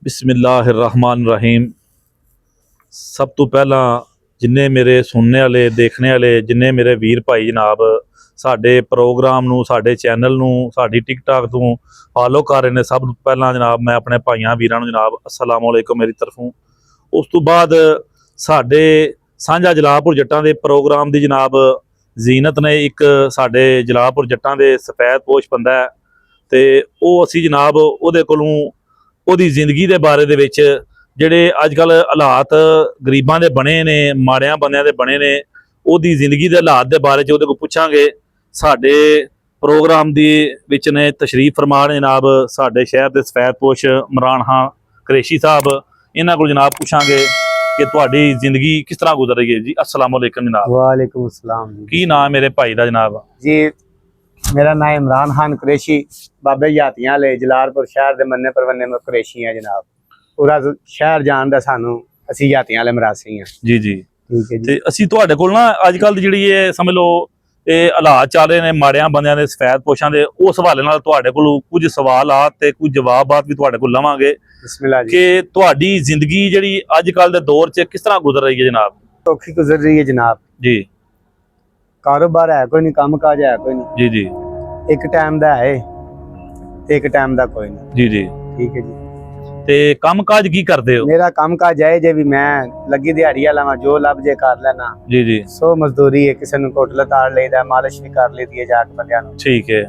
बिस्मिल्लाहिर्रहमानिर्रहीम। सब तो पहला जिन्ने मेरे सुनने वाले देखने वाले जिन्ने मेरे वीर भाई जनाब साडे प्रोग्राम नूं साडे चैनल नूं साडी टिकटॉक तों फॉलो कर रहे हैं, सब तो पहला जनाब मैं अपने भाइयों वीरां नूं जनाब अस्सलाम वालेकुम मेरी तरफों। उस तो बाद साडे सांझा जलालपुर जट्टां दे प्रोग्राम दी जनाब जीनत ने एक साडे जलालपुर जट्टां दे सफेद पोश बंदा है ते ओह असी जनाब ओहदे कोलों ਉਹਦੀ ਜ਼ਿੰਦਗੀ ਦੇ ਬਾਰੇ ਦੇ ਵਿੱਚ ਜਿਹੜੇ ਅੱਜ ਕੱਲ ਹਾਲਾਤ ਗਰੀਬਾਂ ਦੇ ਬਣੇ ਨੇ, ਮਾੜਿਆਂ ਬੰਦਿਆਂ ਦੇ ਬਣੇ ਨੇ, ਉਹਦੀ ਜ਼ਿੰਦਗੀ ਦੇ ਹਾਲਾਤ ਦੇ ਬਾਰੇ 'ਚ ਉਹਦੇ ਕੋਲ ਪੁੱਛਾਂਗੇ। ਸਾਡੇ ਪ੍ਰੋਗਰਾਮ ਦੀ ਵਿੱਚ ਨੇ ਤਸ਼ਰੀਫ ਫਰਮਾਨ ਜਨਾਬ ਸਾਡੇ ਸ਼ਹਿਰ ਦੇ ਸਫੈਦਪੋਸ਼ ਇਮਰਾਨ ਖਾਨ ਕੁਰੈਸ਼ੀ ਸਾਹਿਬ। ਇਹਨਾਂ ਕੋਲ ਜਨਾਬ ਪੁੱਛਾਂਗੇ ਕਿ ਤੁਹਾਡੀ ਜ਼ਿੰਦਗੀ ਕਿਸ ਤਰ੍ਹਾਂ ਗੁਜ਼ਰ ਰਹੀ ਹੈ ਜੀ। अस्सलाम वालेकुम जनाब। वालेकुम अस्सलाम जी। ਕੀ ਨਾਮ ਮੇਰੇ ਭਾਈ ਦਾ ਜਨਾਬ? जी मेरा नाम इमरान खान कुरैशी, बाबे यातियां ले जलालपुर शहर दे मन्ने परवन्ने में कुरैशी है जनाब। पूरा शहर जानदा सानू ਅਸੀਂ यातियां ले मरासी हैं। ਜੀ ਜੀ ठीक है जी। ਤੇ ਅਸੀਂ ਤੁਹਾਡੇ ਕੋਲ ਨਾ ਅੱਜ ਕੱਲ ਦੀ ਜਿਹੜੀ ਇਹ ਸਮਝ ਲਓ ਇਹ ਹਾਲਾਤ ਚੱਲ ਰਹੇ ਨੇ ਮਾੜਿਆਂ ਬੰਦਿਆਂ ਦੇ ਸਫੈਦ ਪੋਸ਼ਾਂ ਦੇ, ਉਸ ਹਵਾਲੇ ਨਾਲ ਤੁਹਾਡੇ ਕੋਲ ਕੁਝ ਸਵਾਲਾਤ ਤੇ ਕੁਝ ਜਵਾਬਾਤ ਵੀ ਤੁਹਾਡੇ ਕੋਲ ਲਵਾਂਗੇ बिस्मिल्लाह जी। ਕਿ ਤੁਹਾਡੀ ਜ਼ਿੰਦਗੀ ਜਿਹੜੀ ਅੱਜ ਕੱਲ ਦੇ ਦੌਰ 'ਚ ਕਿਸ ਤਰ੍ਹਾਂ ਗੁਜ਼ਰ ਰਹੀ ਹੈ ਜਨਾਬ? औखी गुजर रही है जनाब। जी कारोबार है कोई नहीं, काम काज है कोई नहीं, जी जी एक टाइम दा है ते एक टाइम दा कोई नहीं। जी जी ठीक है जी। ਤੇ ਕੰਮ ਕਾਜ ਕੀ ਕਰਦੇ ਹੋ? मेरा काम काज है जे भी मैं लगी दिहाड़ी वाला मैं जो लब जे कर लेना। जी जी सो मजदूरी है, किसी ने कोटला ताड़ लईदा, मालिश भी कर लईदी है जाके बंदियां नूं। ठीक है।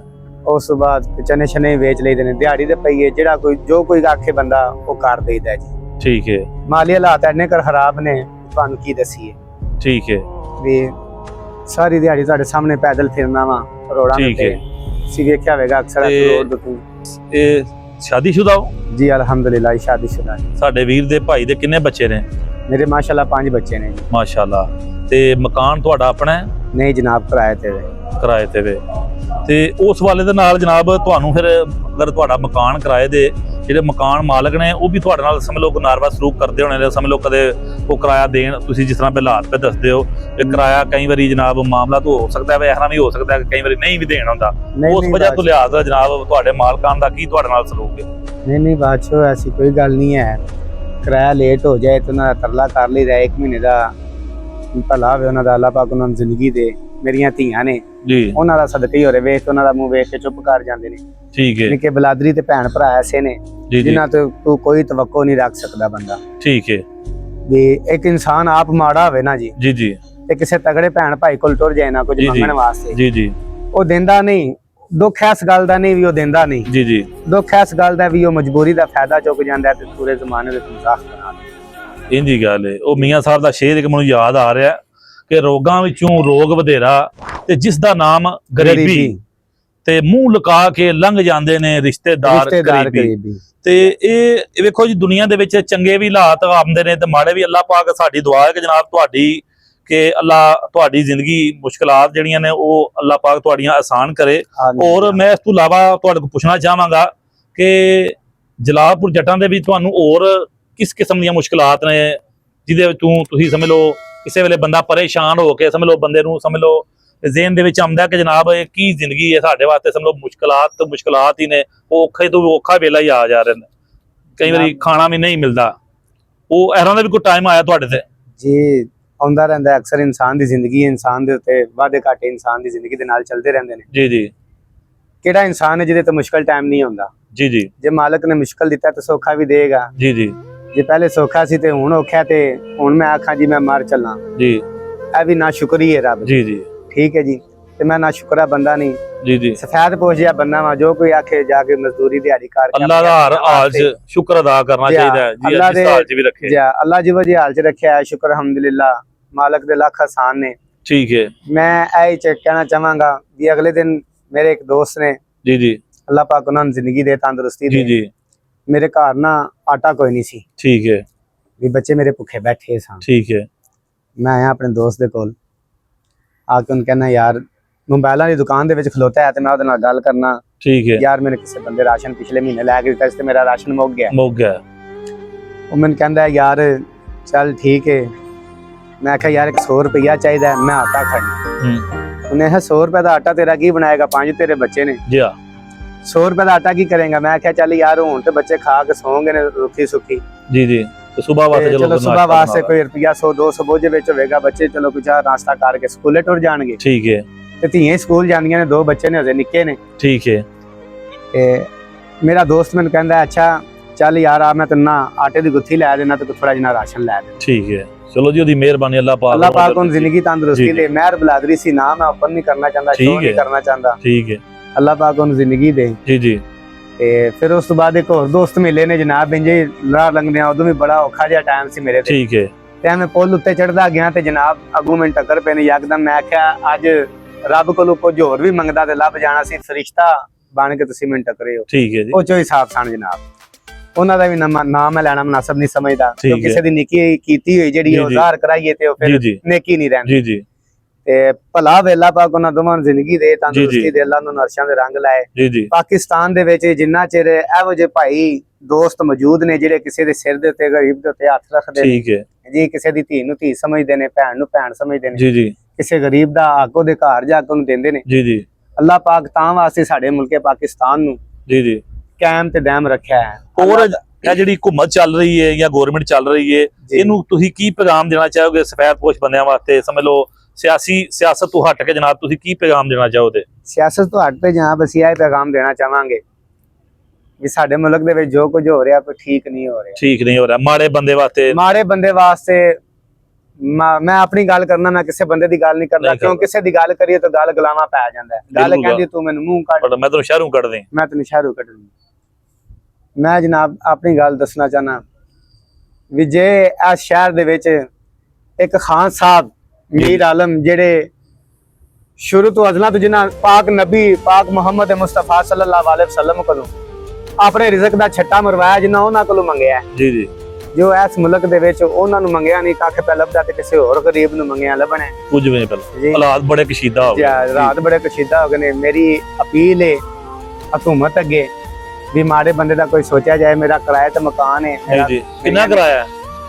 ਉਸ ਤੋਂ ਬਾਅਦ ਚਨੇ ਸ਼ਨੇ ਵੇਚ ਲਈਦੇ ਨੇ, ਦਿਹਾੜੀ ਦੇ ਪਈਏ ਜਿਹੜਾ ਕੋਈ ਜੋ ਕੋਈ ਆਖੇ ਬੰਦਾ ਉਹ ਕਰ ਦੇਈਦਾ ਜੀ। ठीक है ਮਾਲੀ ਹਾਲਾਤ ਇੰਨੇ ਕਰ ਖਰਾਬ ਨੇ ਤੁਹਾਨੂੰ ਕੀ ਦਸੀਏ। ठीक है ਵੀ ਸਾਰੀ ਦਿਹਾੜੀ ਤੁਹਾਡੇ ਸਾਹਮਣੇ ਪੈਦਲ ਫਿਰਨਾ ਵਾ ਰੋਡਾਂ ठीक ਤੇ। है। ਸੀ ਵੇਖਿਆ ਹੋਵੇਗਾ ਅਕਸਰ ਤੇ- ਰੋਡ ਤੋਂ। ਇਹ ਸ਼ਾਦੀशुदा ਹੋ? ਜੀ ਅਲਹਮਦੁਲਿਲਾ ਸ਼ਾਦੀशुदा ਜੀ। ਸਾਡੇ ਵੀਰ ਦੇ ਭਾਈ ਦੇ ਕਿੰਨੇ ਬੱਚੇ ਨੇ? ਮੇਰੇ ਮਾਸ਼ਾਅੱਲਾ 5 ਬੱਚੇ ਨੇ ਜੀ। ਮਾਸ਼ਾਅੱਲਾ। ਤੇ ਮਕਾਨ ਤੁਹਾਡਾ ਆਪਣਾ ਹੈ? ਨਹੀਂ ਜਨਾਬ ਕਿਰਾਏ ਤੇ ਵੇ। ਕਿਰਾਏ ਤੇ ਵੇ। ਤੇ ਉਸ ਵਾਲੇ ਦੇ ਨਾਲ ਜਨਾਬ ਤੁਹਾਨੂੰ ਫਿਰ ਅਗਰ ਤੁਹਾਡਾ ਮਕਾਨ ਕਿਰਾਏ ਦੇ ਜਿਹੜੇ ਮਕਾਨ ਮਾਲਕ ਨੇ ਉਹ ਵੀ ਤੁਹਾਡੇ ਨਾਲ ਸਮਝ ਲਓ ਨਾਰਵਾ ਸਲੂਕ ਕਰਦੇ ਹੋਣੇ ਨੇ, ਸਮਝ ਲਓ ਕਦੇ ਉਹ ਕਿਰਾਇਆ ਦੇਣ ਤੁਸੀਂ ਜਿਸ ਤਰ੍ਹਾਂ ਪਹਿਲਾਂ ਹਾਲਾਤ ਪੇ ਦੱਸਦੇ ਹੋ ਕਿ ਕਿਰਾਇਆ ਕਈ ਵਾਰੀ ਜਨਾਬ ਮਾਮਲਾ ਤਾਂ ਹੋ ਸਕਦਾ ਹੈ, ਇਹੋ ਵੀ ਹੋ ਸਕਦਾ ਹੈ ਕਿ ਕਈ ਵਾਰੀ ਨਹੀਂ ਵੀ ਦੇਣ ਹੁੰਦਾ, ਉਸ ਵਜ੍ਹਾ ਤੋਂ ਲਿਹਾਜ਼ ਜਨਾਬ ਤੁਹਾਡੇ ਮਾਲਕਾਂ ਦਾ ਕੀ ਤੁਹਾਡੇ ਨਾਲ ਸਲੂਕ ਹੈ? ਨਹੀਂ ਬਾਦਸ਼ਾਹ ਐਸੀ ਕੋਈ ਗੱਲ ਨਹੀਂ ਹੈ। ਕਿਰਾਇਆ ਲੇਟ ਹੋ ਜਾਏ ਤਾਂ ਉਹਨਾਂ ਦਾ ਤਰਲਾ ਕਰ ਲਈਦਾ, 1 ਮਹੀਨੇ ਦਾ ਭਲਾ ਹੋਵੇ ਉਹਨਾਂ ਦਾ, ਅੱਲਾਹ ਪਾਕ ਉਹਨਾਂ ਨੂੰ ਜ਼ਿੰਦਗੀ ਦੇ। ਮੇਰੀਆਂ ਧੀਆਂ ਨੇ ਜੀ ਉਹਨਾਂ ਦਾ ਸਦਕਾ ਹੀ ਹੋ ਰਿਹਾ, ਵੇਖ ਕੇ ਉਹਨਾਂ ਦਾ ਮੂੰਹ ਵੇਖ ਕੇ ਚੁੱਪ ਕਰ ਜਾਂਦੇ ਨੇ। ਠੀਕ ਹੈ ਨਿੱਕੇ ਬਲਾਦਰੀ ਤੇ ਭੈਣ ਭਰਾ ਐਸੇ ਨੇ ਜੀ ਜੀ ਜਿਨ੍ਹਾਂ ਤੋਂ ਤੂੰ ਕੋਈ ਤਵੱਕੋ ਨਹੀਂ ਰੱਖ ਸਕਦਾ ਬੰਦਾ। ਠੀਕ ਹੈ ਵੀ ਇੱਕ ਇਨਸਾਨ ਆਪ ਮਾੜਾ ਹੋਵੇ ਨਾ ਜੀ ਜੀ ਜੀ ਤੇ ਕਿਸੇ ਤਗੜੇ ਭੈਣ ਭਾਈ ਕੋਲ ਟੁਰ ਜਾਏ ਨਾ ਕੁਝ ਜੀ, ਜੀ। ਮੰਗਣ ਵਾਸਤੇ, ਜੀ ਜੀ ਉਹ ਦਿੰਦਾ ਨਹੀਂ। ਦੁੱਖ ਇਸ ਗੱਲ ਦਾ ਨਹੀਂ ਵੀ ਉਹ ਦਿੰਦਾ ਨਹੀਂ, ਜੀ ਜੀ ਦੁੱਖ ਇਸ ਗੱਲ ਦਾ ਵੀ ਉਹ ਮਜਬੂਰੀ ਦਾ ਫਾਇਦਾ ਚੁੱਕ ਜਾਂਦਾ ਤੇ ਪੂਰੇ ਜ਼ਮਾਨੇ ਦੇ ਮਜ਼ਾਕ ਬਣਾ ਦਿੰਦਾ। ਇੰਜੀ ਗੱਲ ਹੈ। ਉਹ ਮੀਆਂ ਸਾਹਿਬ ਦਾ ਸ਼ੇਰ ਇੱਕ ਮੈਨੂੰ ਯਾਦ ਆ ਰਿਹਾ ਕਿ ਰੋਗਾਂ ਵਿੱਚੋਂ ਰੋਗ ਵਧੇਰਾ ਤੇ ਜਿਸ ਦਾ ਨਾਮ ਗਰੀਬੀ ਤੇ ਮੂੰਹ ਲੁਕਾ ਕੇ ਲੰਘ ਜਾਂਦੇ ਨੇ ਰਿਸ਼ਤੇਦਾਰ ਗਰੀਬੀ। ਤੇ ਇਹ ਵੇਖੋ ਜੀ ਦੁਨੀਆ ਦੇ ਵਿੱਚ ਚੰਗੇ ਵੀ ਹਾਲਾਤ ਆਉਂਦੇ ਨੇ ਤੇ ਮਾੜੇ ਵੀ। ਅੱਲਾਹ ਪਾਕ ਸਾਡੀ ਦੁਆ ਹੈ ਕਿ ਜਨਾਬ ਤੁਹਾਡੀ ਕਿ ਅੱਲਾਹ ਤੁਹਾਡੀ ਜ਼ਿੰਦਗੀ ਮੁਸ਼ਕਲਾਤ ਜਿਹੜੀਆਂ ਨੇ ਉਹ ਅੱਲਾਹ ਪਾਕ ਤੁਹਾਡੀਆਂ ਆਸਾਨ ਕਰੇ। ਔਰ ਮੈਂ ਇਸ ਤੋਂ ਇਲਾਵਾ ਤੁਹਾਡੇ ਕੋਲ ਪੁੱਛਣਾ ਚਾਹਾਂਗਾ ਕਿ ਜਲਾਲਪੁਰ ਜੱਟਾਂ ਦੇ ਵਿੱਚ ਤੁਹਾਨੂੰ ਹੋਰ ਕਿਸ ਕਿਸਮ ਦੀਆਂ ਮੁਸ਼ਕਲਾਤ ਨੇ ਜਿਹਦੇ ਵਿੱਚੋਂ ਤੁਸੀਂ ਸਮਝ ਲਓ ਕਿਸੇ ਵੇਲੇ ਬੰਦਾ ਪਰੇਸ਼ਾਨ ਹੋ ਕੇ ਸਮਝ ਲਓ ਬੰਦੇ ਨੂੰ ਸਮਝ ਲਓ ਜ਼ੇਨ ਦੇ ਵਿੱਚ ਆਉਂਦਾ ਕਿ ਜਨਾਬ ਇਹ ਕੀ ਜ਼ਿੰਦਗੀ ਹੈ ਸਾਡੇ ਵਾਸਤੇ, ਸਮਝ ਲਓ ਮੁਸ਼ਕਲਾਤ ਹੀ ਨੇ, ਉਹ ਔਖੇ ਤੋਂ ਔਖਾ ਵੇਲਾ ਹੀ ਆ ਜਾ ਰਹੇ ਨੇ, ਕਈ ਵਾਰੀ ਖਾਣਾ ਵੀ ਨਹੀਂ ਮਿਲਦਾ। ਉਹ ਇਹੋ ਦਾ ਵੀ ਕੋਈ ਟਾਈਮ ਆਇਆ ਤੁਹਾਡੇ ਤੇ? ਜੀ ਆਉਂਦਾ ਰਹਿੰਦਾ ਅਕਸਰ। ਇਨਸਾਨ ਦੀ ਜ਼ਿੰਦਗੀ, ਇਨਸਾਨ ਦੇ ਉੱਤੇ ਵਾਧੇ ਘਾਟੇ ਇਨਸਾਨ ਦੀ ਜ਼ਿੰਦਗੀ ਦੇ ਨਾਲ ਚੱਲਦੇ ਰਹਿੰਦੇ ਨੇ। ਜੀ ਜੀ ਕਿਹੜਾ ਇਨਸਾਨ ਹੈ ਜਿਹਦੇ ਤੇ ਮੁਸ਼ਕਲ ਟਾਈਮ ਨਹੀਂ ਆਉਂਦਾ? ਜੀ ਜੀ ਜੇ ਮਾਲਕ ਨੇ ਮੁਸ਼ਕਲ ਦਿੱਤਾ ਤਾਂ ਸੌਖਾ ਵੀ ਦੇਗਾ। ਜੀ ਜੀ ਜੇ ਪਹਿਲੇ ਸੌਖਾ ਸੀ ਤੇ ਹੁਣ ਔਖਾ, ਤੇ ਹੁਣ ਮੈਂ ਆਖਾਂ ਜੀ ਮੈਂ ਮਰ ਚੱਲਾਂ, ਜੀ ਇਹ ਵੀ ਨਾ ਸ਼ੁਕਰੀ ਹੈ ਰੱਬ ਦੀ। ਜੀ ਜੀ ਠੀਕ ਹੈ ਜੀ। ਤੇ ਮੈਂ ਨਾ ਸ਼ੁਕਰਾ ਬੰਦਾ ਨਹੀਂ, ਜੀ ਜੀ ਸਫੈਦ ਪੋਸ਼ ਜਿਹਾ ਬੰਦਾ ਵਾ ਜੋ ਕੋਈ ਆਖੇ ਜਾ ਕੇ ਮਜ਼ਦੂਰੀ ਦਿਹਾੜੀ ਕਰਕੇ ਅੱਲਾਹ ਦਾ ਹਰ ਹਾਲ 'ਚ ਸ਼ੁਕਰ ਅਦਾ ਕਰਨਾ ਚਾਹੀਦਾ ਹੈ ਜੀ। ਅੱਲਾਹ ਜਿਸ ਹਾਲ 'ਚ ਵੀ ਰੱਖੇ ਜੀ, ਅੱਲਾਹ ਜੀ ਵਜੀ ਹਾਲ 'ਚ ਰੱਖਿਆ, ਸ਼ੁਕਰ ਅਲਹਮਦੁਲਿਲਾ, ਮਾਲਕ ਦੇ ਲੱਖ ਆਸਾਨ ਨੇ। ਠੀਕ ਹੈ ਮੈਂ ਇਹ ਕਹਿਣਾ ਚਾਹਾਂਗਾ ਵੀ ਅਗਲੇ ਦਿਨ ਮੇਰੇ ਇੱਕ ਦੋਸਤ ਨੇ, ਜੀ ਜੀ ਅੱਲਾਹ ਪਾਕ ਉਹਨਾਂ ਨੂੰ ਜ਼ਿੰਦਗੀ ਦੇ, ਤੰਦਰੁਸਤੀ ਜੀ ਦੇ, ਜੀ ਮੇਰੇ ਘਰ ਨਾ ਆਟਾ ਕੋਈ ਨਹੀਂ ਸੀ, ਠੀਕ ਹੈ ਵੀ ਬੱਚੇ ਮੇਰੇ ਭੁੱਖੇ ਬੈਠੇ ਸਨ। ਠੀਕ ਹੈ ਮੈਂ ਆਇਆ ਆਪਣੇ ਦੋਸਤ ਦੇ ਕੋਲ, ਆ ਕੇ ਉਹਨੂੰ ਕਹਿੰਦਾ ਯਾਰ ਮੋਬਾਈਲਾਂ ਦੀ ਦੁਕਾਨ ਦੇ ਵਿੱਚ ਖਲੋਤਾ ਹੈ ਤੇ ਮੈਂ ਉਹਦੇ ਨਾਲ ਗੱਲ ਕਰਨਾ। ਠੀਕ ਹੈ ਯਾਰ ਮੈਨੂੰ ਕਿਸੇ ਬੰਦੇ ਰਾਸ਼ਨ ਪਿਛਲੇ ਮਹੀਨੇ ਲੈ ਕੇ ਦਿੱਤਾ ਸੀ ਤੇ ਮੇਰਾ ਰਾਸ਼ਨ ਮੁੱਕ ਗਿਆ। ਉਹ ਮੈਨੂੰ ਕਹਿੰਦਾ ਯਾਰ ਚੱਲ ਠੀਕ ਹੈ। ਮੈਂ ਕਿਹਾ ਯਾਰ 100 ਰੁਪਇਆ ਚਾਹੀਦਾ, ਮੈਂ ਆਟਾ ਖੜਨਾ। ਉਹਨੇ 100 ਰੁਪਏ ਦਾ ਆਟਾ ਤੇਰਾ ਕੀ ਬਣਾਏਗਾ, 5 ਤੇਰੇ ਬੱਚੇ ਨੇ। ਜੀ 100 ਰੁਪਏ ਦਾ ਆਟਾ ਕੀ ਕਰੇਗਾ। ਮੈਂ ਕਿਹਾ ਚੱਲ ਯਾਰ ਹੁਣ ਤੇ ਬੱਚੇ ਖਾ ਕੇ ਸੌਂਗੇ ਨੇ ਰੁੱਖੀ ਸੁੱਖੀ। ਜੀ ਜੀ। ਤੇ ਸਵੇਰ ਵਾਸਤੇ ਚਲੋ ਸਵੇਰ ਵਾਸਤੇ ਕੋਈ ਰੁਪਿਆ 100 200 ਬੋਝੇ ਵਿੱਚ ਹੋਵੇਗਾ। ਬੱਚੇ ਚਲੋ ਕੁਝ ਨਾਸ਼ਤਾ ਕਰਕੇ ਸਕੂਲੇ ਟੁਰ ਜਾਣਗੇ। ਠੀਕ ਹੈ। ਤੇ ਧੀਆਂ ਸਕੂਲ ਜਾਂਦੀਆਂ ਨੇ, 2 ਬੱਚੇ ਨੇ, ਹਜੇ ਨਿੱਕੇ ਨੇ। ਠੀਕ ਹੈ। ਤੇ ਮੇਰਾ ਦੋਸਤ ਮੈਨੂੰ ਕਹਿੰਦਾ ਅੱਛਾ ਚੱਲ ਯਾਰ ਆ ਮੈਂ ਤੈਨੂੰ ਆਟੇ ਦੀ ਗੁੱਥੀ ਲੈ ਦੇਣਾ ਤੇ ਥੋੜਾ ਜਿਹਾ ਰਾਸ਼ਨ ਲੈ ਦੇ। ਠੀਕ ਹੈ। ਚਲੋ ਜੀ, ਉਹਦੀ ਮਿਹਰਬਾਨੀ ਅੱਲਾਹ ਪਾਕ ਨੂੰ ਜ਼ਿੰਦਗੀ ਤੰਦਰੁਸਤੀ ਦੇ। ਮਹਿਰ ਬਲਾਦਰੀ ਸੀ ਨਾ, ਮੈਂ ਓਪਨ ਨਹੀਂ ਕਰਨਾ ਚਾਹੁੰਦਾ, ਸ਼ੋਅ ਨਹੀਂ ਕਰਨਾ ਚਾਹੁੰਦਾ। ਠੀਕ ਹੈ। ਅੱਲਾਹ ਪਾਕ ਨੂੰ ਜ਼ਿੰਦਗੀ ਦੇ। ਜੀ ਜੀ। ਤੇ ਫਿਰ ਉਸ ਤੋਂ ਬਾਅਦ ਇੱਕ ਹੋਰ ਦੋਸਤ ਮਿਲੇ ਨੇ ਜਨਾਬ, ਇੰਜੇ ਰਾਹ ਲੰਘਦੇ ਆ, ਉਦੋਂ ਵੀ ਬੜਾ ਔਖਾ ਜਿਹਾ ਟਾਈਮ ਸੀ ਮੇਰੇ ਤੇ। ਠੀਕ ਹੈ। ਤੇ ਮੈਂ ਪੁੱਲ ਉੱਤੇ ਚੜਦਾ ਗਿਆ ਤੇ ਜਨਾਬ ਅੱਗੋਂ ਮੈਨੂੰ ਟੱਕਰ ਪਏ ਨੇ ਯਕਦਮ। ਮੈਂ ਕਿਹਾ ਅੱਜ ਰੱਬ ਕੋਲੋਂ ਕੁਝ ਹੋਰ ਵੀ ਮੰਗਦਾ ਤੇ ਲੱਭ ਜਾਣਾ ਸੀ, ਫਰਿਸ਼ਤਾ ਬਣ ਕੇ ਤੁਸੀਂ ਮੈਨੂੰ ਟੱਕਰੇ ਹੋ। ਠੀਕ ਹੈ ਜੀ। ਉਹ ਚੋਂ ਹਿਸਾਬ ਸਣ ਜਨਾਬ। ਉਹਨਾਂ ਦਾ ਵੀ ਨਾਮ ਮੈਂ ਲੈਣਾ ਮੁਨਾਸਬ ਨਹੀਂ ਸਮਝਦਾ, ਠੀਕ ਕਿਸੇ ਦੀ ਨਿੱਕੀ ਕੀਤੀ ਹੋਈ ਜਿਹੜੀ ਉਹ ਜ਼ਾਹਰ ਕਰਾਈਏ ਤੇ ਉਹ ਫਿਰ ਨੇਕੀ ਨਹੀਂ ਰਹਿੰਦੀ। ਜੀ ਜੀ। ਤੇ ਭਲਾ ਵੇਲਾ ਪਾਕ ਉਹਨਾਂ ਦੋਵਾਂ ਨੂੰ ਜ਼ਿੰਦਗੀ ਦੇ, ਤੰਦਰੁਸਤੀ ਦੇ, ਅੱਲਾਹ ਨੂੰ ਅਰਸ਼ਾਂ ਦੇ ਰੰਗ ਲਾਏ। ਜੀ ਜੀ। ਪਾਕਿਸਤਾਨ ਦੇ ਵਿੱਚ ਜਿੰਨਾ ਚਿਰ ਇਹੋ ਜਿਹੇ ਭਾਈ ਦੋਸਤ ਮੌਜੂਦ ਨੇ ਜਿਹੜੇ ਕਿਸੇ ਦੇ ਸਿਰ ਦੇ ਉੱਤੇ, ਗਰੀਬ ਦੇ ਉੱਤੇ ਹੱਥ ਰੱਖਦੇ ਨੇ। ਠੀਕ ਹੈ ਜੀ। ਕਿਸੇ ਦੀ ਧੀ ਨੂੰ ਧੀ ਸਮਝਦੇ ਨੇ, ਭੈਣ ਨੂੰ ਭੈਣ ਸਮਝਦੇ ਨੇ। ਜੀ ਜੀ। ਕਿਸੇ ਗਰੀਬ ਦਾ ਹੱਕ ਉਹਦੇ ਘਰ ਜਾ ਕੇ ਉਹਨੂੰ ਦਿੰਦੇ ਨੇ। ਜੀ ਜੀ। ਅੱਲਾਹ ਪਾਕ ਤਾਂ ਵਾਸਤੇ ਸਾਡੇ ਮੁਲਕੇ ਪਾਕਿਸਤਾਨ ਨੂੰ ਜੀ ਜੀ ਕਾਇਮ ਤੇ ਦائم ਰੱਖਿਆ ਹੈ। ਹੋਰ ਇਹ ਜਿਹੜੀ ਹੁਕੂਮਤ ਚੱਲ ਰਹੀ ਹੈ ਜਾਂ ਗਵਰਨਮੈਂਟ ਚੱਲ ਰਹੀ ਹੈ, ਇਹਨੂੰ ਤੁਸੀਂ ਕੀ ਪੈਗਾਮ ਦੇਣਾ ਚਾਹੋਗੇ ਸਫੈਦਪੋਸ਼ ਬੰਦਿਆਂ ਵਾਸਤੇ? ਸਮਝ ਲਓ ਸਿਆਸਤ ਤੋਂ ਹਟ ਕੇ ਜਨਾਬ ਤੁਸੀਂ ਕੀ ਪੈਗਾਮ ਦੇਣਾ ਚਾਹੋਗੇ? ਸਿਆਸਤ ਤੋਂ ਹਟ ਕੇ ਜਨਾਬ ਅਸੀਂ ਇਹ ਪੈਗਾਮ ਦੇਣਾ ਚਾਹਾਂਗੇ ਵੀ ਸਾਡੇ ਮੁਲਕ ਦੇ ਵਿੱਚ ਜੋ ਕੁਝ ਹੋ ਰਿਹਾ ਕੋਈ ਠੀਕ ਨਹੀਂ ਹੋ ਰਿਹਾ। ਠੀਕ ਨਹੀਂ ਹੋ ਰਿਹਾ। ਮਾੜੇ ਬੰਦੇ ਵਾਸਤੇ ਮੈਂ ਆਪਣੀ ਗੱਲ ਕਰਨਾ, ਮੈਂ ਕਿਸੇ ਬੰਦੇ ਦੀ ਗੱਲ ਨਹੀਂ ਕਰਦਾ, ਕਿਉਂ ਕਿਸੇ ਦੀ ਗੱਲ ਕਰੀਏ ਤਾਂ ਗੱਲ ਗਲਾਵਾ ਪੈ ਜਾਂਦਾ ਹੈ। ਗੱਲ ਕਹਿੰਦੀ ਤੂੰ ਮੈਨੂੰ ਮੂੰਹ ਕੱਢ, ਮੈਂ ਤੈਨੂੰ ਸ਼ਹਿਰੋਂ ਕੱਢ ਦੇ, ਮੈਂ ਤੈਨੂੰ ਸ਼ਹਿਰੋਂ ਕੱਢੂੰ। ਮੈਂ ਜਨਾਬ ਆਪਣੀ ਗੱਲ ਦੱਸਣਾ ਚਾਹਨਾ ਵੀ ਜੇ ਇਸ ਸ਼ਹਿਰ ਦੇ ਵਿੱਚ ਇੱਕ ਖਾਨ ਸਾਹਿਬ ਮੀਰ ਆਲਮ ਜਿਹੜੇ ਸ਼ੁਰੂ ਤੋਂ ਅਜ਼ਲਾਂ ਤੋਂ ਜਿਨ੍ਹਾਂ ਪਾਕ ਨਬੀ ਪਾਕ ਮੁਹੰਮਦ ਮੁਸਤਫਾ ਸੱਲੱਲਾਹੁ ਅਲੈਹਿ ਵਸੱਲਮ ਕੋਲੋਂ ਆਪਣੇ ਰਿਜ਼ਕ ਦਾ ਛੱਟਾ ਮਰਵਾਇਆ, ਜਿੰਨਾ ਉਹਨਾਂ ਕੋਲੋਂ ਮੰਗਿਆ। ਜੀ ਜੀ। ਜੋ ਇਸ ਮੁਲਕ ਦੇ ਵਿੱਚ ਉਹਨਾਂ ਨੂੰ ਮੰਗਿਆ ਨਹੀਂ, ਕੱਖ ਪੈ ਲੱਭਦਾ ਤੇ ਕਿਸੇ ਹੋਰ ਗਰੀਬ ਨੂੰ ਮੰਗਿਆ ਲੱਭਣਾ ਕੁਝ ਵੀ ਨਹੀਂ। ਪਹਿਲਾਂ ਹਾਲਾਤ ਬੜੇ ਕਸ਼ੀਦਾ ਹੋ ਗਏ, ਰਾਤ ਬੜੇ ਕਸ਼ੀਦਾ ਹੋ ਗਏ ਨੇ। ਮੇਰੀ ਅਪੀਲ ਹੈ ਹਕੂਮਤ ਅੱਗੇ ਵੀ ਮਾੜੇ ਬੰਦੇ ਦਾ ਕੋਈ ਸੋਚਿਆ ਜਾਏ। ਮੇਰਾ ਕਿਰਾਇਆ ਤੇ ਮਕਾਨ ਹੈ। ਜੀ। ਕਿੰਨਾ ਕਿਰਾਇਆ?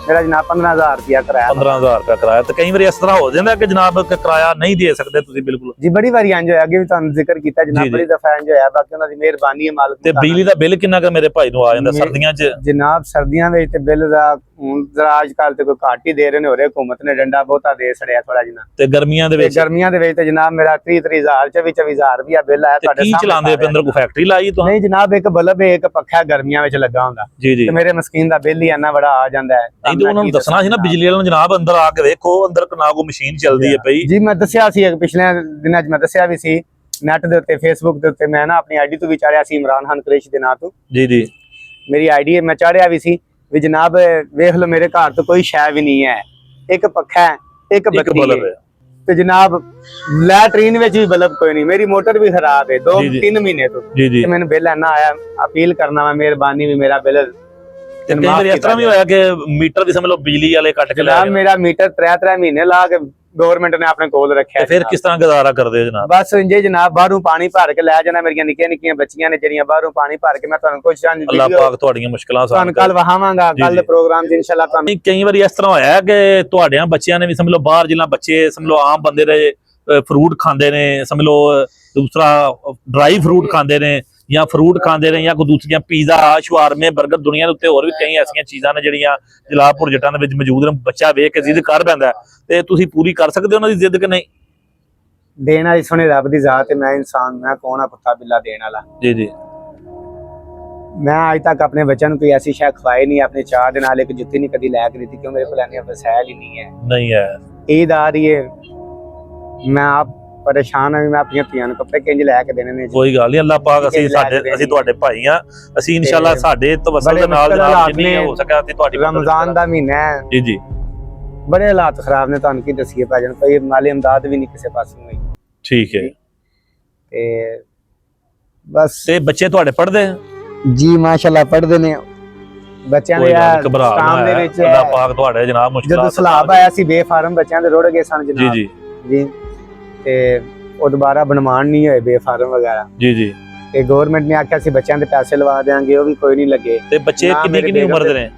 ਮੇਰਾ ਜਨਾਬ 15,000 ਰੁਪਇਆ ਕਿਰਾਇਆ। 15,000 ਰੁਪਇਆ ਕਿਰਾਇਆ। ਤੇ ਕਈ ਵਾਰੀ ਇਸ ਤਰ੍ਹਾਂ ਹੋ ਜਾਂਦਾ ਕਿ ਜਨਾਬ ਕਿਰਾਇਆ ਨਹੀਂ ਦੇ ਸਕਦੇ ਤੁਸੀਂ? ਬਿਲਕੁਲ ਜੀ। ਬੜੀ ਵਾਰੀ ਇੰਜ ਹੋਇਆ, ਅੱਗੇ ਵੀ ਤੁਹਾਨੂੰ ਜ਼ਿਕਰ ਕੀਤਾ ਜਨਾਬ, ਬੜੀ ਦਫਾ ਇੰਜ ਹੋਇਆ। ਬਾਕੀ ਉਹਨਾਂ ਦੀ ਮਿਹਰਬਾਨੀ ਹੈ ਮਾਲਕ। ਤੇ ਬਿਜਲੀ ਦਾ ਬਿੱਲ ਕਿੰਨਾ ਕੁ ਮੇਰੇ ਭਾਈ ਨੂੰ ਆ ਜਾਂਦਾ ਸਰਦੀਆਂ 'ਚ? ਜਨਾਬ ਸਰਦੀਆਂ ਵਿੱਚ ਤੇ ਬਿੱਲ ਦਾ ਹੁਣ ਜ਼ਰਾ ਅੱਜ ਕੱਲ ਤੇ ਕੋਈ ਘੱਟ ਹੀ ਦੇ ਰਹੇ ਨੇ, ਹੋ ਰਿਹਾ ਹਕੂਮਤ ਨੇ ਡੰਡਾ ਬਹੁਤਾ ਦੇ ਛੜਿਆ ਥੋੜਾ ਜਿਹਾ। ਤੇ ਗਰਮੀਆਂ ਦੇ ਵਿੱਚ ਤੇ ਜਨਾਬ ਮੇਰਾ 30,000 24,000 ਰੁਪਇਆ ਬਿੱਲ ਆਇਆ। ਤੁਹਾਡੇ ਕੀ ਚਲਾਉਂਦੇ ਪਏ ਅੰਦਰ? ਕੋਈ ਫੈਕਟਰੀ ਲਾਈ ਤੁਹਾਨੂੰ? ਨਹੀਂ ਜਨਾਬ, ਇੱਕ ਬਲਬ ਹੈ, ਇੱਕ ਪੱਖਾ ਗਰਮੀਆਂ ਵਿੱਚ ਲੱਗਾ ਹੁੰਦਾ। ਤੇ ਮੇਰੇ ਮਸਕੀਨ ਦਾ ਬਿੱਲ ਹੀ ਇੰਨਾ ਬੜਾ ਆ ਜਾਂਦਾ ਹੈ। ਉਹਨਾਂ ਨੂੰ ਦੱਸਣਾ ਸੀ ਨਾ ਬਿਜਲੀ ਵਾਲਿਆਂ ਨੂੰ, ਜਨਾਬ ਅੰਦਰ ਆ ਕੇ ਵੇਖੋ, ਅੰਦਰ ਨਾ ਕੋਈ ਮਸ਼ੀਨ ਚੱਲਦੀ ਹੈ ਪਈ। ਜੀ ਮੈਂ ਦੱਸਿਆ ਸੀ ਪਿਛਲੇ ਦਿਨਾਂ 'ਚ, ਮੈਂ ਦੱਸਿਆ ਵੀ ਸੀ ਨੈਟ ਦੇ ਉੱਤੇ, ਫੇਸਬੁੱਕ ਦੇ ਉੱਤੇ। ਮੈਂ ਨਾ ਆਪਣੀ ਆਈਡੀ ਤੋਂ ਵੀ ਚਾੜਿਆ ਸੀ, ਇਮਰਾਨ ਖਾਨ ਕੁਰੈਸ਼ੀ ਦੇ ਨਾਂ ਤੋਂ। ਜੀ ਜੀ। ਮੇਰੀ ਆਈਡੀ ਮੈਂ ਚਾੜਿਆ ਵੀ ਸੀ ਵੀ ਜਨਾਬ ਵੇਖ ਲਓ ਮੇਰੇ ਘਰ ਤੋਂ ਕੋਈ ਸ਼ੈ ਵੀ ਨਹੀਂ ਹੈ, ਇੱਕ ਪੱਖਾ ਹੈ, ਇੱਕ ਬੱਤੀ ਹੈ। ਤੇ ਜਨਾਬ ਲੈਟਰੀਨ ਵਿੱਚ ਵੀ ਬਲਬ ਕੋਈ ਨਹੀਂ। ਮੇਰੀ ਮੋਟਰ ਵੀ ਖਰਾਬ ਹੈ 2-3 ਮਹੀਨੇ ਤੋਂ। ਤੇ ਮੈਨੂੰ ਬਿੱਲ ਇੰਨਾ ਆਇਆ। ਅਪੀਲ ਕਰਨਾ ਮੈਂ ਮਿਹਰਬਾਨੀ ਵੀ ਮੇਰਾ ਬਿੱਲ। ਤੇ ਕਈ ਵਾਰ ਇਸ ਤਰ੍ਹਾਂ ਵੀ ਹੋਇਆ ਕਿ ਮੀਟਰ ਵੀ ਸਮਝ ਲਓ ਬਿਜਲੀ ਵਾਲੇ ਕੱਟ ਕੇ ਲੈ ਗਏ। ਮੇਰਾ ਮੀਟਰ 3 ਮਹੀਨੇ ਲਾ ਕੇ ਗਵਰਨਮੈਂਟ ਨੇ ਆਪਣੇ ਕੋਲ ਰੱਖਿਆ। ਫਿਰ ਕਿਸ ਤਰ੍ਹਾਂ ਗੁਜ਼ਾਰਾ ਕਰਦੇ ਹੋ ਜਨਾਬ? ਬਸ ਇੰਜੇ ਜਨਾਬ, ਬਾਹਰੋਂ ਪਾਣੀ ਭਰ ਕੇ ਲੈ ਜਾਣਾ। ਮੇਰੀਆਂ ਨਿੱਕੀਆਂ ਬੱਚੀਆਂ ਨੇ ਜਿਹੜੀਆਂ ਬਾਹਰੋਂ ਪਾਣੀ ਭਰ ਕੇ, ਮੈਂ ਤੁਹਾਨੂੰ ਕੁਝ ਅੱਲਾਹ ਪਾਕ ਤੁਹਾਡੀਆਂ ਮੁਸ਼ਕਲਾਂ ਤੁਹਾਨੂੰ ਕੱਲ ਵਹਾਵਾਂਗਾ। ਕੱਲ ਦੇ ਪ੍ਰੋਗਰਾਮ 'ਚ ਇਨਸ਼ਾਅੱਲਾ ਤੁਹਾਨੂੰ। ਕਈ ਵਾਰੀ ਇਸ ਤਰ੍ਹਾਂ ਹੋਇਆ ਕਿ ਤੁਹਾਡਿਆਂ ਬੱਚਿਆਂ ਨੇ ਵੀ ਸਮਝ ਲਓ ਬਾਹਰ ਜਿਲਾ ਬੱਚੇ ਸਮਝ ਲਓ ਆਮ ਬੰਦੇ ਦੇ ਫਰੂਟ ਖਾਂਦੇ ਨੇ, ਸਮਝ ਲਓ ਦੂਸਰਾ ਡਰਾਈ ਫਰੂਟ ਖਾਂਦੇ ਨੇ ਜਾਂ ਫਰੂਟ ਖਾਂਦੇ ਨੇ ਜਾਂ ਕੋਈ ਦੂਸਰੀਆਂ ਪੀਜ਼ਾ ਸ਼ਵਾਰਮੇ ਬਰਗਰ, ਦੁਨੀਆ ਦੇ ਉੱਤੇ ਹੋਰ ਵੀ ਕਈ ਐਸੀਆਂ ਚੀਜ਼ਾਂ ਨੇ ਜਿਹੜੀਆਂ ਜਲਾਲਪੁਰ ਜੱਟਾਂ ਦੇ ਵਿੱਚ ਮੌਜੂਦ ਨੇ। ਬੱਚਾ ਵੇਖ ਕੇ ਜ਼ਿੱਦ ਕਰ ਪੈਂਦਾ, ਤੇ ਤੁਸੀਂ ਪੂਰੀ ਕਰ ਸਕਦੇ ਹੋ ਉਹਨਾਂ ਦੀ ਜ਼ਿੱਦ ਕਿ ਨਹੀਂ? ਦੇਣ ਵਾਲੀ ਸੁਣੇ ਰੱਬ ਦੀ ਜ਼ਾਤ ਹੈ। ਮੈਂ ਇਨਸਾਨ, ਮੈਂ ਕੌਣ ਆ ਕੁੱਤਾ ਬਿੱਲਾ ਦੇਣ ਵਾਲਾ? ਜੀ ਜੀ। ਮੈਂ ਅੱਜ ਤੱਕ ਆਪਣੇ ਬੱਚਿਆਂ ਨੂੰ ਕੋਈ ਐਸੀ ਸ਼ੈ ਖਵਾਈ ਨਹੀਂ, ਆਪਣੇ ਚਾਹ ਦੇ ਨਾਲ ਇੱਕ ਜੁੱਤੀ ਨਹੀਂ ਕਦੀ ਲੈ ਕੇ ਦਿੱਤੀ, ਕਿਉਂ ਮੇਰੇ ਕੋਲ ਇੰਨੇ ਵਸਾਇਲ ਹੀ ਨਹੀਂ ਹੈ। ਈਦ ਆ ਰਹੀ ਹੈ, ਮੈਂ ਆਪ ਪਰੇਸ਼ਾਨ ਹਾਂ ਵੀ ਮੈਂ ਆਪਣੀਆਂ ਧੀਆਂ ਨੂੰ ਕੱਪੜੇ ਕਿੰਜ ਲੈ ਕੇ ਦੇਣੇ ਨੇ। ਕੋਈ ਗੱਲ ਨਹੀਂ, ਅੱਲਾਹ ਪਾਕ ਅਸੀਂ ਤੁਹਾਡੇ ਭਾਈ ਆ, ਅਸੀਂ ਇਨਸ਼ਾਅੱਲਾ ਸਾਡੇ ਤਵੱਸਲ ਦੇ ਨਾਲ ਜਿੰਨੀ ਹੋ ਸਕਿਆ ਤੇ ਤੁਹਾਡੀ। ਰਮਜ਼ਾਨ ਦਾ ਮਹੀਨਾ ਹੈ। ਜੀ ਜੀ। ਬੜੇ ਹਾਲਾਤ ਖਰਾਬ ਨੇ, ਤੁਹਾਨੂੰ ਕੀ ਦਸੀਏ ਭਾਜਨ, ਕੋਈ ਮਾਲੀ ਇਮਦਾਦ ਵੀ ਨਹੀਂ ਕਿਸੇ ਪਾਸੋਂ ਹੋਈ। ਠੀਕ ਹੈ। ਤੇ ਬਸ। ਤੇ ਬੱਚੇ ਤੁਹਾਡੇ ਪੜ੍ਹਦੇ? ਜੀ ਮਾਸ਼ਾਅੱਲਾ ਪੜ੍ਹਦੇ ਨੇ। ਬੱਚਿਆਂ ਦੇ ਕੰਮ ਦੇ ਵਿੱਚ ਅੱਲਾਹ ਪਾਕ ਤੁਹਾਡੇ ਜਨਾਬ ਮੁਸ਼ਕਲਾਂ। ਜਦੋਂ ਸਲਾਬ ਆਇਆ ਸੀ ਬੇਫਾਰਮ ਬੱਚਿਆਂ ਦੇ ਰੁੜ ਗਏ ਸਨ ਜਨਾਬ। ਜੀ ਜੀ। ਤੇ ਉਹ ਦੁਬਾਰਾ ਬਣਵਾਣ ਨਹੀਂ ਹੋਏ ਬੇਫਾਰਮ ਵਗੈਰਾ। ਜੀ ਜੀ। ਤੇ ਗਵਰਨਮੈਂਟ ਨੇ ਆਖਿਆ ਸੀ ਬੱਚਿਆਂ ਦੇ ਪੈਸੇ ਲਵਾ ਦੇਾਂਗੇ, ਉਹ ਵੀ ਕੋਈ ਨਹੀਂ ਲੱਗੇ। ਤੇ ਬੱਚੇ ਕਿੰਨੀ ਉਮਰ ਦੇ ਨੇ?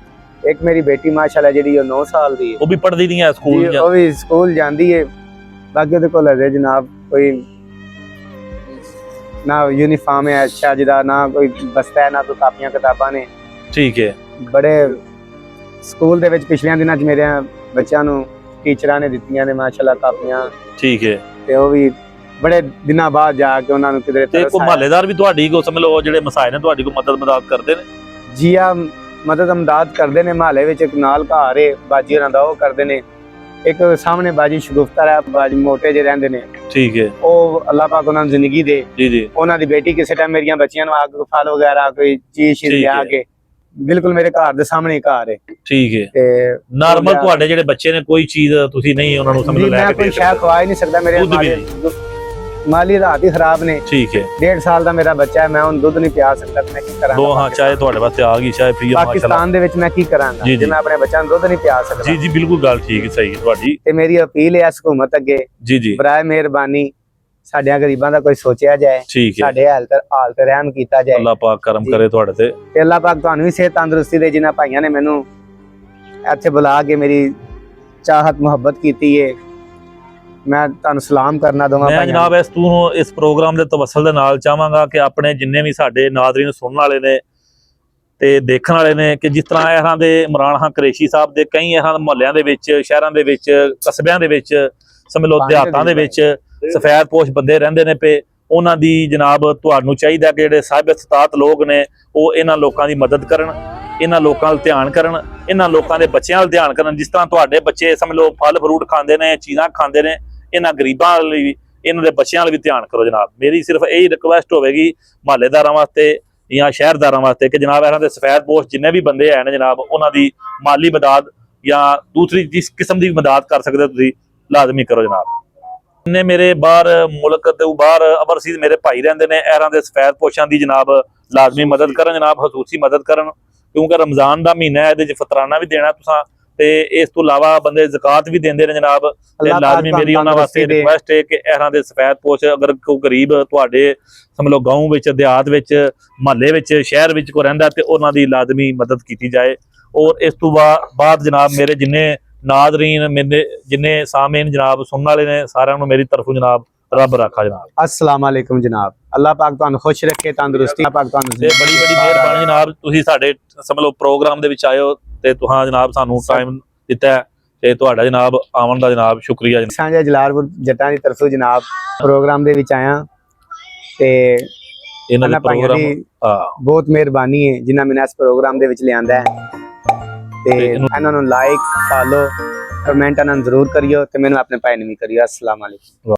ਇੱਕ ਮੇਰੀ ਬੇਟੀ ਮਾਸ਼ਾਅੱਲਾ ਜਿਹੜੀ ਉਹ 9 ਸਾਲ ਦੀ ਹੈ। ਉਹ ਵੀ ਪੜ੍ਹਦੀ ਨਹੀਂ ਹੈ ਸਕੂਲ? ਉਹ ਵੀ ਸਕੂਲ ਜਾਂਦੀ ਹੈ। ਬਾਕੀ ਉਹਦੇ ਕੋਲ ਹੈ ਜਨਾਬ ਕੋਈ ਨਾ ਯੂਨੀਫਾਰਮ ਹੈ ਅੱਛਾ ਜਿਹਦਾ, ਨਾ ਕੋਈ ਬਸਤਾ ਹੈ, ਨਾ ਕੋਈ ਕਾਪੀਆਂ ਕਿਤਾਬਾਂ ਨੇ। ਠੀਕ ਹੈ। ਬੜੇ ਸਕੂਲ ਦੇ ਵਿੱਚ ਪਿਛਲੇ ਦਿਨਾਂ 'ਚ ਮੇਰੇ ਬੱਚਿਆਂ ਨੂੰ ਟੀਚਰਾਂ ਨੇ ਦਿੱਤੀਆਂ ਨੇ ਮਾਸ਼ਾਅੱਲਾ ਕਾਪੀਆਂ, ਠੀਕ ਹੈ। ਤੇ ਉਹ ਵੀ ਬੜੇ ਦਿਨਾਂ ਬਾਅਦ ਜਾ ਕੇ ਉਹਨਾਂ ਨੂੰ ਕਿਧਰੇ ਤੇ ਤਰਸ ਕੋਈ ਆਇਆ। ਮਹੱਲੇਦਾਰ ਵੀ ਤੁਹਾਡੀ ਕੋ ਸਮਝ ਲਓ ਜਿਹੜੇ ਮਸਾਏ ਨੇ ਤੁਹਾਡੀ ਕੋ ਮਦਦ ਕਰਦੇ ਨੇ? ਜੀ ਆ, ਮਦਦ ਅਮਦਾਦ ਕਰਦੇ ਨੇ। ਮਹੱਲੇ ਵਿੱਚ ਇੱਕ ਨਾਲ ਘਰ ਏ ਬਾਜੀ ਹੋਰਾਂ ਦਾ, ਉਹ ਕਰਦੇ ਨੇ। ਇੱਕ ਸਾਹਮਣੇ ਬਾਜੀ ਸ਼ਗੁਫਤਾ ਹੈ, ਬਾਜੀ ਮੋਟੇ ਜਿਹੇ ਰਹਿੰਦੇ ਨੇ, ਠੀਕ ਹੈ ਉਹ ਅੱਲਾਹ ਪਾਕ ਉਹਨਾਂ ਨੂੰ ਜ਼ਿੰਦਗੀ ਦੇ। ਜੀ ਜੀ। ਉਹਨਾਂ ਦੀ ਬੇਟੀ ਕਿਸੇ ਟਾਈਮ ਮੇਰੀਆਂ ਬੱਚੀਆਂ ਨੂੰ ਆਗ ਫਲ ਵਗੈਰਾ ਕੋਈ ਚੀਜ਼ ਠੀਕ ਲਿਆ ਹੈ। ਕੇ, ਬਿਲਕੁਲ ਮੇਰੇ ਘਰ ਦੇ ਸਾਹਮਣੇ ਹੀ ਘਰ ਹੈ। ਠੀਕ ਹੈ। ਤੇ ਨਾਰਮਲ ਤੁਹਾਡੇ ਜਿਹੜੇ ਬੱਚੇ ਨੇ ਕੋਈ ਚੀਜ਼ ਤੁਸੀਂ ਨਹੀਂ ਉਹਨਾਂ ਨੂੰ ਸਮਝ ਜੀ ਲੈ ਮੈਂ ਕੇ ਕੋਈ ਦੇ ਸ਼ਾਇਦ ਖਵਾ ਹੀ ਨਹੀਂ ਸਕਦਾ। ਮੇਰੇ ਦੁੱਧ ਵੀ ਮਾਲੀ ਹਾਲਾਤ ਹੀ ਖਰਾਬ ਨੇ। ਠੀਕ ਹੈ। 1.5 ਸਾਲ ਦਾ ਮੇਰਾ ਬੱਚਾ ਹੈ, ਮੈਂ ਉਹਨੂੰ ਦੁੱਧ ਨਹੀਂ ਪਿਆ ਸਕਦਾ, ਮੈਂ ਕੀ ਕਰਾਂ? ਦੋ ਹਾਂ, ਚਾਹੇ ਤੁਹਾਡੇ ਵਾਸਤੇ ਆ ਗਈ ਚਾਹੇ ਫ੍ਰੀ, ਮਾਸ਼ਾਅੱਲਾ। ਪਾਕਿਸਤਾਨ ਦੇ ਵਿੱਚ ਮੈਂ ਕੀ ਕਰਾਂਗਾ ਜੀ, ਜੇ ਜੀ। ਮੈਂ ਆਪਣੇ ਬੱਚਿਆਂ ਨੂੰ ਦੁੱਧ ਨਹੀਂ ਪਿਆ ਸਕਦਾ? ਜੀ ਜੀ, ਬਿਲਕੁਲ ਗੱਲ ਠੀਕ ਹੈ, ਸਹੀ ਹੈ ਤੁਹਾਡੀ। ਤੇ ਮੇਰੀ ਅਪੀਲ ਹੈ ਇਸ ਹਕੂਮਤ ਅੱਗੇ, ਜੀ ਜੀ, ਬਰਾਏ ਮਿਹਰਬਾਨੀ ਸਾਡਿਆਂ ਗਰੀਬਾਂ ਦਾ ਕੋਈ ਸੋਚਿਆ ਜਾਏ, ਠੀਕ ਹੈ। ਸਾਡੇ ਹਾਲਤ ਰਹਿਮ ਕੀਤਾ ਜਾਏ। ਅੱਲਾਹ ਪਾਕ ਕਰਮ ਜੀ। ਕਰੇ ਤੁਹਾਡੇ ਤੇ। ਤੇ ਅੱਲਾਹ ਪਾਕ ਤੁਹਾਨੂੰ ਵੀ ਸਿਹਤ ਤੰਦਰੁਸਤੀ ਦੇ। ਜਿਨ੍ਹਾਂ ਭਾਈਆਂ ਨੇ ਮੈਨੂੰ ਇੱਥੇ ਬੁਲਾ ਕੇ ਮੇਰੀ ਚਾਹਤ ਮੁਹੱਬਤ ਕੀਤੀ ਏ, ਮੈਂ ਤੁਹਾਨੂੰ ਸਲਾਮ ਕਰਨਾ ਦੋਵਾਂ ਮੈਂ ਭਾਈਆਂ ਜਨਾਬ ਇਸ ਪ੍ਰੋਗਰਾਮ ਦੇ ਤਵੱਸਲ ਦੇ ਨਾਲ ਚਾਹਾਂਗਾ ਕਿ ਆਪਣੇ ਜਿੰਨੇ ਵੀ ਸਾਡੇ ਨਾਜ਼ਰੀਨ ਸੁਣਨ ਵਾਲੇ ਨੇ ਤੇ ਦੇਖਣ ਵਾਲੇ ਨੇ, ਕਿ ਜਿਸ ਤਰ੍ਹਾਂ ਇਹਨਾਂ ਦੇ ਇਮਰਾਨ ਖਾਨ ਕੁਰੈਸ਼ੀ ਸਾਹਿਬ ਦੇ ਕਈ ਇਹਨਾਂ ਮੁਹੱਲਿਆਂ ਦੇ ਵਿੱਚ, ਸ਼ਹਿਰਾਂ ਦੇ ਵਿੱਚ, ਕਸਬਿਆਂ ਦੇ ਵਿੱਚ, ਸਮਝ ਲਓ ਦਿਹਾਤਾਂ ਦੇ ਵਿੱਚ ਸਫੈਦਪੋਸ਼ ਬੰਦੇ ਰਹਿੰਦੇ ਨੇ ਪਏ, ਉਹਨਾਂ ਦੀ ਜਨਾਬ ਤੁਹਾਨੂੰ ਚਾਹੀਦਾ ਕਿ ਜਿਹੜੇ ਸਾਹਿਬ ਇਸਤਾਤ ਲੋਕ ਨੇ ਉਹ ਇਹਨਾਂ ਲੋਕਾਂ ਦੀ ਮਦਦ ਕਰਨ, ਇਹਨਾਂ ਲੋਕਾਂ ਵੱਲ ਧਿਆਨ ਕਰਨ, ਇਹਨਾਂ ਲੋਕਾਂ ਦੇ ਬੱਚਿਆਂ ਵੱਲ ਧਿਆਨ ਕਰਨ। ਜਿਸ ਤਰ੍ਹਾਂ ਤੁਹਾਡੇ ਬੱਚੇ ਸਮਝ ਲਓ ਫਲ ਫਰੂਟ ਖਾਂਦੇ ਨੇ, ਚੀਜ਼ਾਂ ਖਾਂਦੇ ਨੇ, ਇਹਨਾਂ ਗਰੀਬਾਂ ਲਈ, ਇਹਨਾਂ ਦੇ ਬੱਚਿਆਂ ਵੱਲ ਵੀ ਧਿਆਨ ਕਰੋ ਜਨਾਬ। ਮੇਰੀ ਸਿਰਫ ਇਹੀ ਰਿਕੁਐਸਟ ਹੋਵੇਗੀ ਮਹੱਲੇਦਾਰਾਂ ਵਾਸਤੇ ਜਾਂ ਸ਼ਹਿਰਦਾਰਾਂ ਵਾਸਤੇ ਕਿ ਜਨਾਬ ਇਹਨਾਂ ਦੇ ਸਫੈਦਪੋਸ਼ ਜਿੰਨੇ ਵੀ ਬੰਦੇ ਹੈ ਨੇ ਜਨਾਬ, ਉਹਨਾਂ ਦੀ ਮਾਲੀ ਮਦਦ ਜਾਂ ਦੂਸਰੀ ਜਿਸ ਕਿਸਮ ਦੀ ਮਦਦ ਕਰ ਸਕਦੇ ਹੋ ਤੁਸੀਂ ਲਾਜ਼ਮੀ ਕਰੋ ਜਨਾਬ। ਜਿੰਨੇ ਮੇਰੇ ਬਾਹਰ ਮੁਲਕ ਤੋਂ ਬਾਹਰ ਅਵਰਸੀਜ਼ ਮੇਰੇ ਭਾਈ ਰਹਿੰਦੇ ਨੇ, ਇਹਨਾਂ ਦੇ ਸਫੈਦਪੋਸ਼ਾਂ ਦੀ ਜਨਾਬ ਲਾਜ਼ਮੀ ਮਦਦ ਕਰਨ ਜਨਾਬ, ਖਸੂਸੀ ਮਦਦ ਕਰਨ, ਕਿਉਂਕਿ ਰਮਜ਼ਾਨ ਦਾ ਮਹੀਨਾ ਹੈ, ਇਹਦੇ 'ਚ ਫਤਰਾਨਾ ਵੀ ਦੇਣਾ ਤੁਸੀਂ, ਤੇ ਇਸ ਤੋਂ ਇਲਾਵਾ ਬੰਦੇ ਜ਼ਕਾਤ ਵੀ ਦਿੰਦੇ ਨੇ ਜਨਾਬ। ਤੇ ਲਾਜ਼ਮੀ ਮੇਰੀ ਉਹਨਾਂ ਵਾਸਤੇ ਰਿਕੁਐਸਟ ਹੈ ਕਿ ਇਹਨਾਂ ਦੇ ਸਫੈਦਪੋਸ਼ ਅਗਰ ਕੋਈ ਗਰੀਬ ਤੁਹਾਡੇ ਸਮਝ ਲਓ ਗਾਉਂ ਵਿੱਚ, ਦਿਹਾਤ ਵਿੱਚ, ਮਹੱਲੇ ਵਿੱਚ, ਸ਼ਹਿਰ ਵਿੱਚ ਕੋਈ ਰਹਿੰਦਾ ਤੇ ਉਹਨਾਂ ਦੀ ਲਾਜ਼ਮੀ ਮਦਦ ਕੀਤੀ ਜਾਏ। ਔਰ ਇਸ ਤੋਂ ਬਾਅਦ ਜਨਾਬ ਮੇਰੇ ਜਿੰਨੇ ਨਾਜ਼ਰੀਨ, ਮੇਰੇ ਜਿੰਨੇ ਸਾਮੀਨ ਜਨਾਬ ਸੁਣਨ ਵਾਲੇ ਨੇ, ਸਾਰਿਆਂ ਨੂੰ ਮੇਰੀ ਤਰਫੋਂ ਜਨਾਬ ਰੱਬ ਰਾਖਾ ਜਨਾਬ। अस्सलाम वालेकुम जनाब। अल्लाह पाक ਤੁਹਾਨੂੰ ਖੁਸ਼ ਰੱਖੇ, ਤੰਦਰੁਸਤੀ ਪਾਕ ਤੁਹਾਨੂੰ ਤੇ ਬੜੀ ਮਿਹਰਬਾਨੀ ਜਨਾਬ, ਤੁਸੀਂ ਸਾਡੇ ਸਮਝ ਲਓ ਪ੍ਰੋਗਰਾਮ ਦੇ ਵਿੱਚ ਆਏ ਹੋ ਤੇ ਤੁਹਾਂ ਜਨਾਬ ਸਾਨੂੰ ਟਾਈਮ ਦਿੱਤਾ ਹੈ, ਤੇ ਤੁਹਾਡਾ ਜਨਾਬ ਆਉਣ ਦਾ ਜਨਾਬ ਸ਼ੁਕਰੀਆ ਜਨਾਬ। ਸਾਂਝਾ ਜਲਾਲਪੁਰ ਜੱਟਾਂ ਦੀ ਤਰਫੋਂ ਜਨਾਬ ਪ੍ਰੋਗਰਾਮ ਦੇ ਵਿੱਚ ਆਇਆ, ਤੇ ਇਹਨਾਂ ਦੇ ਭਾਈਆਂ ਪ੍ਰੋਗਰਾਮ ਦੀ ਬਹੁਤ ਮਿਹਰਬਾਨੀ ਹੈ ਜਿਨ੍ਹਾਂ ਮੈਨੂੰ ਇਸ ਪ੍ਰੋਗਰਾਮ ਦੇ ਵਿੱਚ ਲਿਆਂਦਾ ਹੈ। ਤੇ ਇਹਨਾਂ ਨੂੰ ਲਾਈਕ, ਫਾਲੋ, ਕਮੈਂਟ ਇਹਨਾਂ ਨੂੰ ਜ਼ਰੂਰ ਕਰਿਓ, ਤੇ ਮੈਨੂੰ ਆਪਣੇ ਭਾਈ ਨੂੰ ਵੀ ਕਰਿਓ। अस्सलाम वालेकुम।